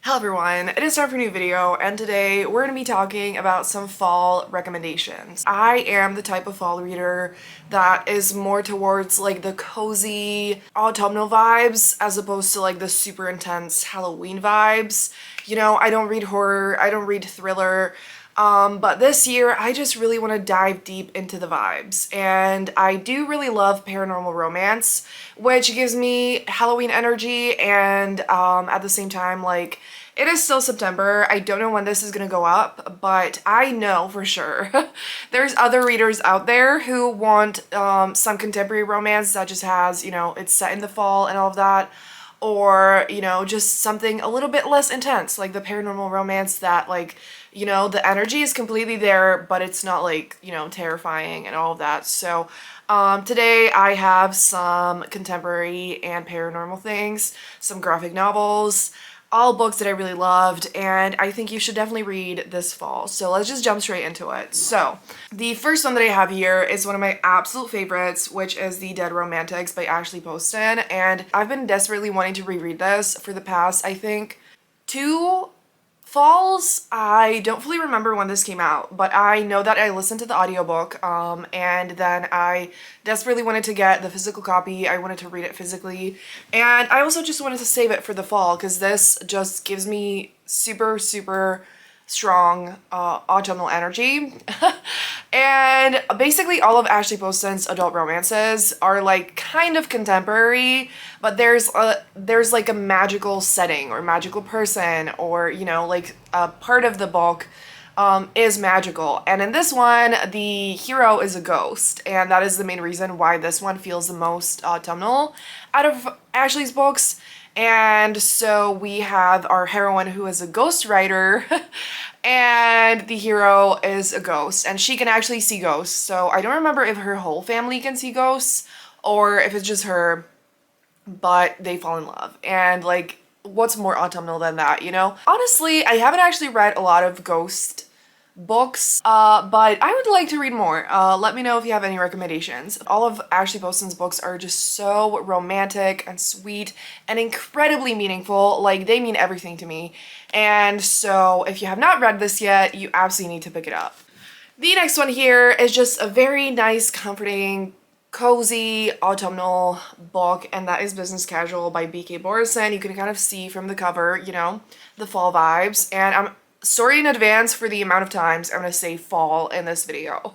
Hello everyone, it is time for a new video, and today we're going to be talking about some fall recommendations. I am the type of fall reader that is more towards like the cozy autumnal vibes as opposed to like the super intense Halloween vibes. You know, I don't read horror, I don't read thriller, but this year I just really want to dive deep into the vibes, and I do really love paranormal romance, which gives me Halloween energy, and at the same time, like, it is still September. I don't know when this is gonna go up, but I know for sure there's other readers out there who want some contemporary romance that just has, you know, it's set in the fall and all of that, or, you know, just something a little bit less intense, like the paranormal romance that, like, you know, the energy is completely there, but it's not like, you know, terrifying and all of that. So today I have some contemporary and paranormal things, some graphic novels, all books that I really loved, and I think you should definitely read this fall. So let's just jump straight into it. So the first one that I have here is one of my absolute favorites, which is The Dead Romantics by Ashley Poston, and I've been desperately wanting to reread this for the past, I think, 2 falls. I don't fully remember when this came out, but I know that I listened to the audiobook, and then I desperately wanted to get the physical copy. I wanted to read it physically, and I also just wanted to save it for the fall because this just gives me super, super strong autumnal energy. And basically all of Ashley Poston's adult romances are like kind of contemporary, but there's like a magical setting or magical person, or, you know, like a part of the book is magical. And in this one, the hero is a ghost, and that is the main reason why this one feels the most autumnal out of Ashley's books. And so we have our heroine who is a ghostwriter and the hero is a ghost, and she can actually see ghosts. So I don't remember if her whole family can see ghosts or if it's just her, but they fall in love. And like, what's more autumnal than that, you know? Honestly, I haven't actually read a lot of ghost books, but I would like to read more. Let me know if you have any recommendations. All of Ashley Poston's books are just so romantic and sweet and incredibly meaningful. Like, they mean everything to me. And so if you have not read this yet, you absolutely need to pick it up. The next one here is just a very nice, comforting, cozy autumnal book, and that is Business Casual by B.K. Borison. You can kind of see from the cover, you know, the fall vibes, and I'm sorry in advance for the amount of times I'm gonna say fall in this video.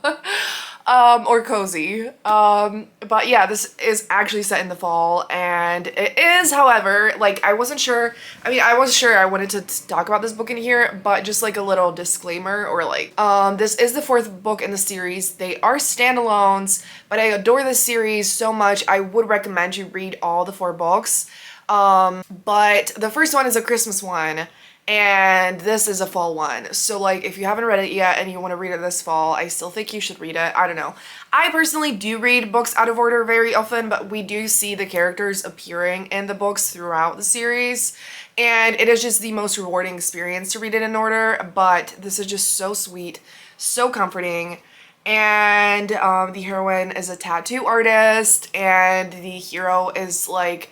Or cozy. But yeah, this is actually set in the fall, and it is, however, like, I wasn't sure, I mean, I was sure I wanted to talk about this book in here, but just like a little disclaimer, or like, this is the 4th book in the series. They are standalones, but I adore this series so much, I would recommend you read all the 4 books. But the first one is a Christmas one, and this is a fall one. So like, if you haven't read it yet and you want to read it this fall, I still think you should read it. I don't know. I personally do read books out of order very often, but we do see the characters appearing in the books throughout the series, and it is just the most rewarding experience to read it in order. But this is just so sweet, so comforting. And the heroine is a tattoo artist, and the hero is like,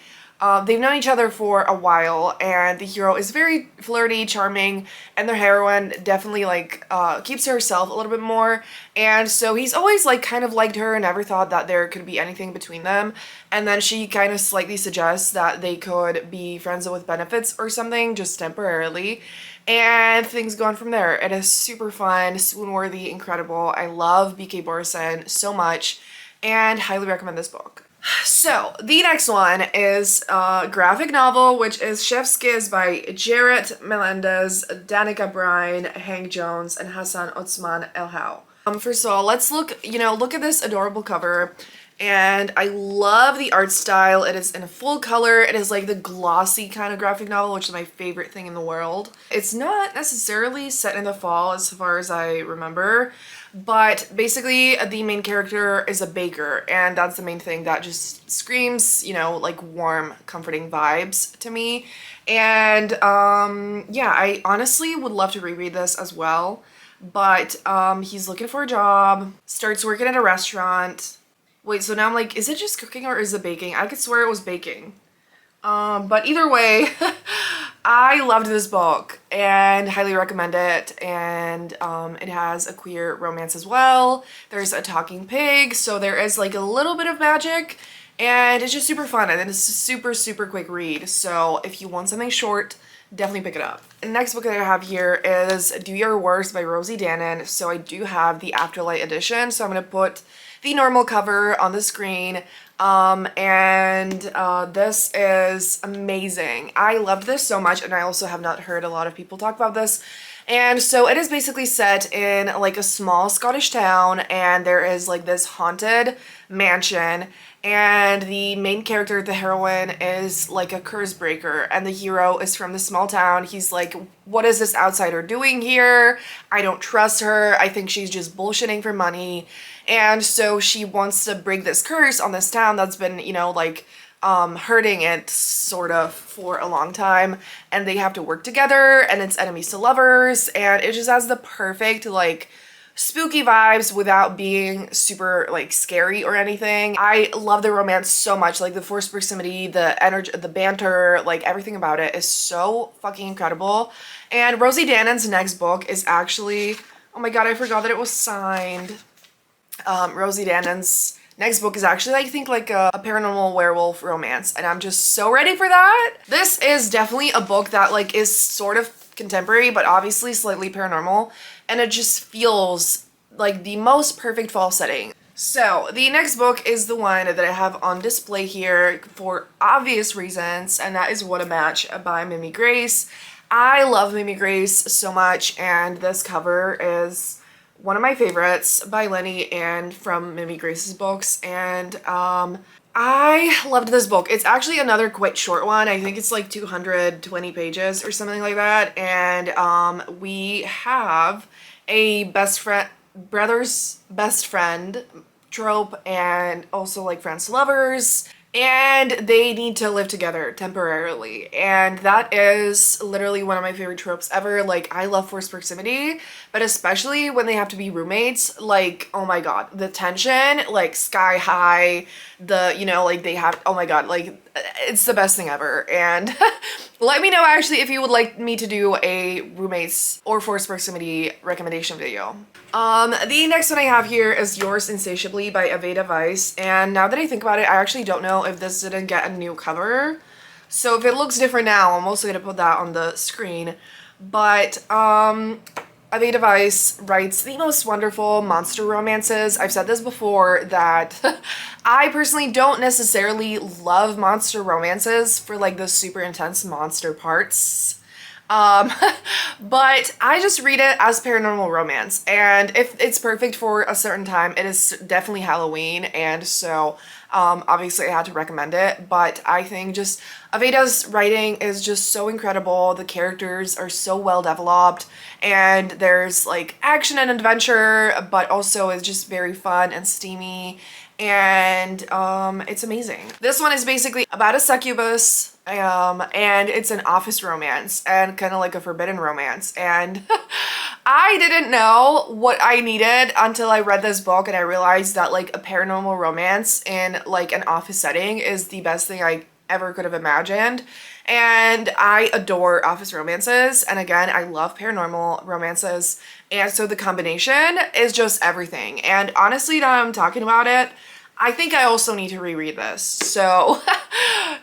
they've known each other for a while, and the hero is very flirty, charming, and the heroine definitely like keeps to herself a little bit more, and so he's always like kind of liked her and never thought that there could be anything between them, and then she kind of slightly suggests that they could be friends with benefits or something, just temporarily, and things go on from there. It is super fun, swoon-worthy, incredible. I love B.K. Borison so much, and highly recommend this book. So, the next one is a graphic novel, which is Chef's Kiss by Jarrett Melendez, Danica Brine, Hank Jones, and Hassan Otsman El-Hau. First of all, let's look at this adorable cover, and I love the art style. It is in a full color. It is like the glossy kind of graphic novel, which is my favorite thing in the world. It's not necessarily set in the fall as far as I remember, but basically the main character is a baker, and that's the main thing that just screams, you know, like warm, comforting vibes to me. And yeah, I honestly would love to reread this as well, but he's looking for a job, starts working at a restaurant. Wait, so now I'm like, is it just cooking or is it baking? I could swear it was baking. But either way, I loved this book and highly recommend it. And it has a queer romance as well. There's a talking pig, so there is like a little bit of magic, and it's just super fun, and it's a super, super quick read. So if you want something short, definitely pick it up. The next book that I have here is Do Your Worst by Rosie Danan. So I do have the Afterlight edition, so I'm gonna put the normal cover on the screen. This is amazing. I loved this so much, and I also have not heard a lot of people talk about this. And so it is basically set in like a small Scottish town, and there is like this haunted mansion, and the main character, the heroine, is like a curse breaker, and the hero is from the small town. He's like, what is this outsider doing here? I don't trust her. I think she's just bullshitting for money. And so she wants to break this curse on this town that's been, you know, like hurting it sort of for a long time, and they have to work together, and it's enemies to lovers, and it just has the perfect like spooky vibes without being super like scary or anything. I love the romance so much, like the forced proximity, the energy, the banter, like everything about it is so fucking incredible. And Rosie Danan's next book is actually, oh my god, I forgot that it was signed. Rosie Danan's next book is actually, I think, like a paranormal werewolf romance, and I'm just so ready for that. This is definitely a book that like is sort of contemporary, but obviously slightly paranormal, and it just feels like the most perfect fall setting. So the next book is the one that I have on display here for obvious reasons, and that is What a Match by Mimi Grace. I love Mimi Grace so much, and this cover is one of my favorites by Lenny and from Mimi Grace's books, and I loved this book. It's actually another quite short one. I think it's like 220 pages or something like that, and we have a brother's best friend trope, and also like friends to lovers, and they need to live together temporarily, and that is literally one of my favorite tropes ever. Like, I love forced proximity, but especially when they have to be roommates, like, oh my god, the tension, like, sky high, the, you know, like, they have, oh my god, like, it's the best thing ever. And let me know actually if you would like me to do a roommates or forced proximity recommendation video. The next one I have here is Yours Insatiably by Aveda Weiss, and now that I think about it, I actually don't know if this didn't get a new cover. So if it looks different now, I'm also gonna put that on the screen. But Aveda Weiss writes the most wonderful monster romances. I've said this before that I personally don't necessarily love monster romances for like the super intense monster parts. But I just read it as paranormal romance, and if it's perfect for a certain time, it is definitely Halloween, and so obviously I had to recommend it. But I think just Aveda's writing is just so incredible. The characters are so well developed, and there's like action and adventure, but also it's just very fun and steamy, and it's amazing. This one is basically about a succubus, and it's an office romance and kind of like a forbidden romance, and I didn't know what I needed until I read this book, and I realized that like a paranormal romance in like an office setting is the best thing I ever could have imagined. And I adore office romances, and again, I love paranormal romances, and so the combination is just everything. And honestly, now I'm talking about it, I think I also need to reread this. So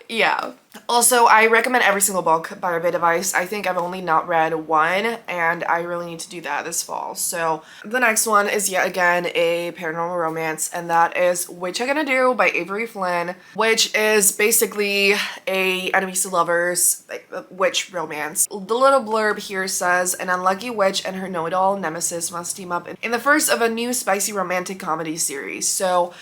yeah. Also, I recommend every single book by Aveda Weiss. I think I've only not read one, and I really need to do that this fall. So the next one is yet again a paranormal romance, and that is Witch I Gonna Do by Avery Flynn, which is basically a enemies to lovers like witch romance. The little blurb here says, an unlucky witch and her know-it-all nemesis must team up in the first of a new spicy romantic comedy series. So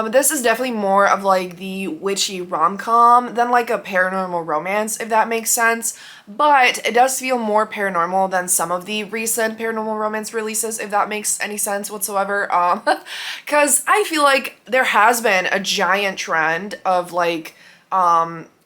this is definitely more of like the witchy rom-com than like a paranormal romance, if that makes sense, but it does feel more paranormal than some of the recent paranormal romance releases, if that makes any sense whatsoever. Because I feel like there has been a giant trend of like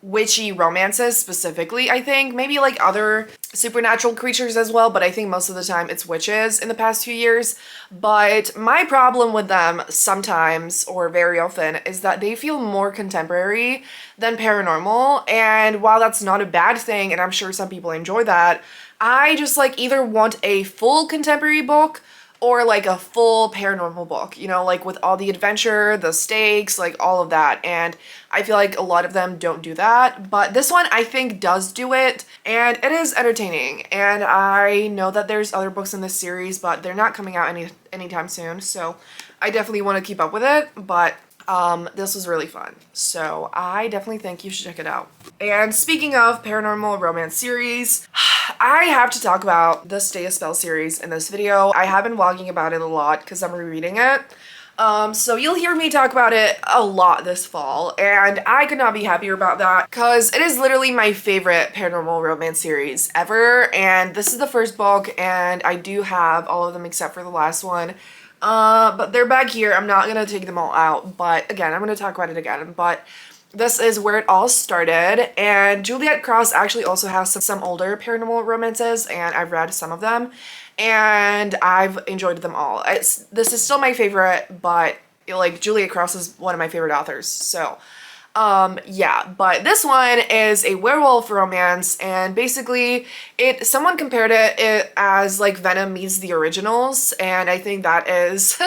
witchy romances specifically. I think maybe like other supernatural creatures as well, but I think most of the time it's witches in the past few years. But my problem with them sometimes, or very often, is that they feel more contemporary than paranormal. And while that's not a bad thing, and I'm sure some people enjoy that, I just like either want a full contemporary book or like a full paranormal book, you know, like with all the adventure, the stakes, like all of that. And I feel like a lot of them don't do that, but this one I think does do it, and it is entertaining. And I know that there's other books in this series, but they're not coming out anytime soon, so I definitely want to keep up with it. But this was really fun, so I definitely think you should check it out. And speaking of paranormal romance series, I have to talk about the Stay a Spell series in this video. I have been vlogging about it a lot because I'm rereading it. So you'll hear me talk about it a lot this fall, and I could not be happier about that because it is literally my favorite paranormal romance series ever, and this is the first book, and I do have all of them except for the last one. But they're back here. I'm not gonna take them all out, but again, I'm gonna talk about it again. But this is where it all started, and Juliet Cross actually also has some older paranormal romances, and I've read some of them, and I've enjoyed them all. This is still my favorite, but like Juliet Cross is one of my favorite authors, so yeah, but this one is a werewolf romance, and basically someone compared it as like Venom meets the originals, and I think that is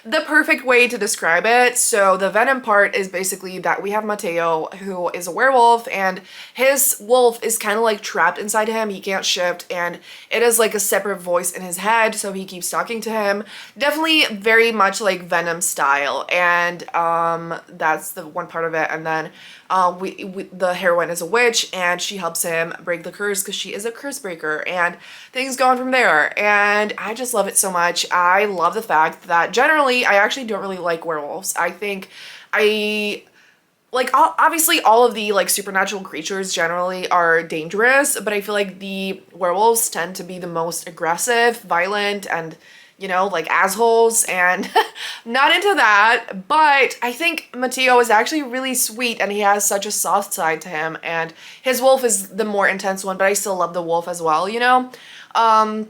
the perfect way to describe it. So the Venom part is basically that we have Mateo, who is a werewolf, and his wolf is kind of like trapped inside him. He can't shift, and it is like a separate voice in his head, so he keeps talking to him. Definitely very much like Venom style, and that's the one part of it. And then the heroine is a witch, and she helps him break the curse because she is a curse breaker, and things go on from there. And I just love it so much. I love the fact that generally I actually don't really like werewolves. I think obviously all of the like supernatural creatures generally are dangerous, but I feel like the werewolves tend to be the most aggressive, violent, and you know, like assholes, and not into that. But I think Mateo is actually really sweet, and he has such a soft side to him, and his wolf is the more intense one, but I still love the wolf as well, you know? And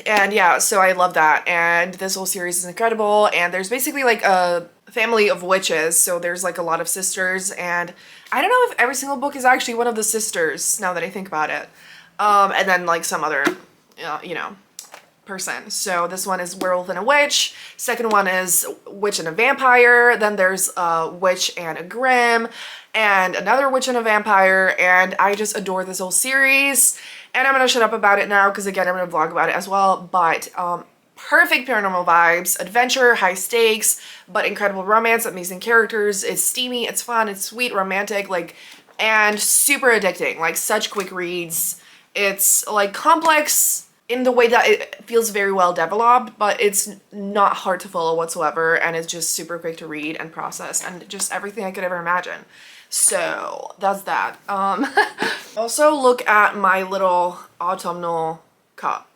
yeah, so I love that, and this whole series is incredible, and there's basically like a family of witches, so there's like a lot of sisters, and I don't know if every single book is actually one of the sisters, now that I think about it. And then like some other, you know, person. So this one is werewolf and a witch. Second one is witch and a vampire. Then there's a witch and a grim, and another witch and a vampire. And I just adore this whole series. And I'm gonna shut up about it now because again, I'm gonna vlog about it as well. But perfect paranormal vibes, adventure, high stakes, but incredible romance, amazing characters. It's steamy, it's fun, it's sweet, romantic, like, and super addicting. Like such quick reads. It's like complex in the way that it feels very well developed, but it's not hard to follow whatsoever, and it's just super quick to read and process, and just everything I could ever imagine. So that's that. Also look at my little autumnal cup.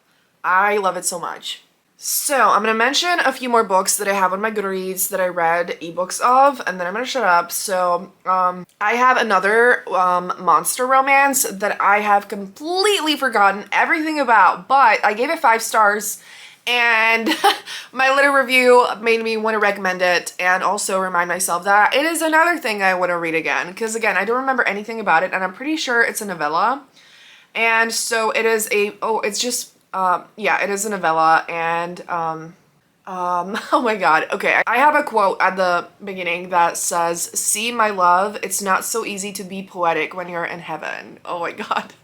I love it so much. So I'm gonna mention a few more books that I have on my Goodreads that I read ebooks of, and then I'm gonna shut up. So I have another monster romance that I have completely forgotten everything about, but I gave it 5 stars, and my little review made me want to recommend it, and also remind myself that it is another thing I want to read again, because again, I don't remember anything about it, and I'm pretty sure it's a novella. And so it is yeah, it is a novella, and oh my god, okay, I have a quote at the beginning that says, "See, my love, it's not so easy to be poetic when you're in heaven." Oh my god.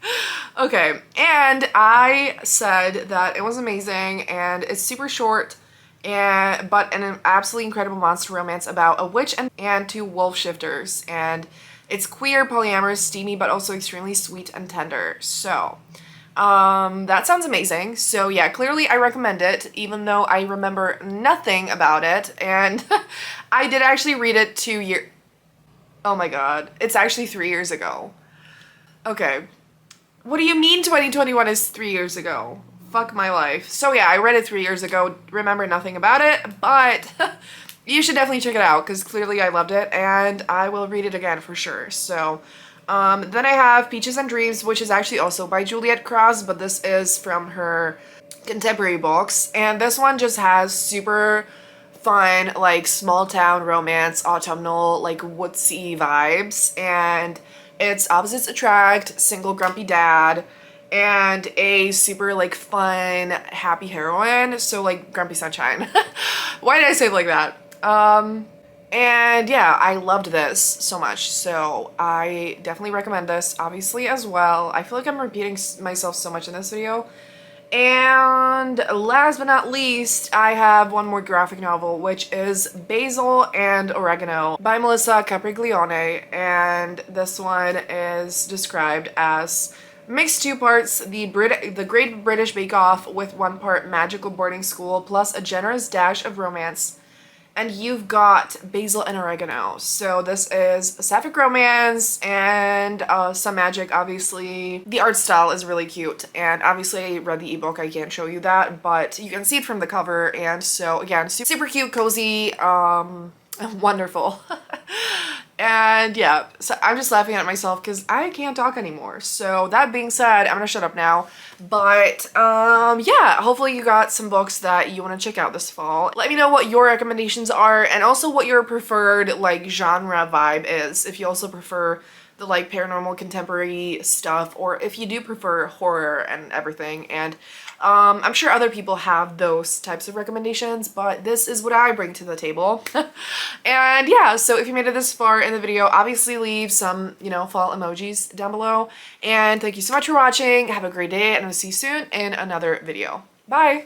Okay, and I said that it was amazing, and it's super short, but an absolutely incredible monster romance about a witch and 2 wolf shifters, and it's queer, polyamorous, steamy, but also extremely sweet and tender. So that sounds amazing. So yeah, clearly I recommend it, even though I remember nothing about it. And I did actually read it 2 years. Oh my god, it's actually 3 years ago. Okay. What do you mean 2021 is 3 years ago? Fuck my life. So yeah, I read it 3 years ago, remember nothing about it, but you should definitely check it out because clearly I loved it, and I will read it again for sure. So Then I have Peaches and Dreams, which is actually also by Juliet Cross, but this is from her contemporary books. And this one just has super fun, like small town romance, autumnal, like woodsy vibes. And it's opposites attract, single grumpy dad, and a super like fun, happy heroine. So like Grumpy Sunshine. Why did I say it like that? And yeah, I loved this so much, so I definitely recommend this, obviously, as well. I feel like I'm repeating myself so much in this video. And last but not least, I have one more graphic novel, which is Basil and Oregano by Melissa Capriglione, and this one is described as mixed two parts, the Great British Bake Off with one part magical boarding school plus a generous dash of romance. And you've got Basil and Oregano. So this is sapphic romance and some magic, obviously. The art style is really cute. And obviously I read the ebook, I can't show you that, but you can see it from the cover. And so again, super cute, cozy, wonderful. And yeah, so I'm just laughing at myself because I can't talk anymore. So that being said, I'm gonna shut up now. But yeah, hopefully you got some books that you want to check out this fall. Let me know what your recommendations are and also what your preferred like genre vibe is. If you also prefer the like paranormal contemporary stuff, or if you do prefer horror and everything. And I'm sure other people have those types of recommendations, but this is what I bring to the table. And yeah, so if you made it this far in the video, obviously leave some, you know, fall emojis down below. And thank you so much for watching. Have a great day, and I'll see you soon in another video. Bye!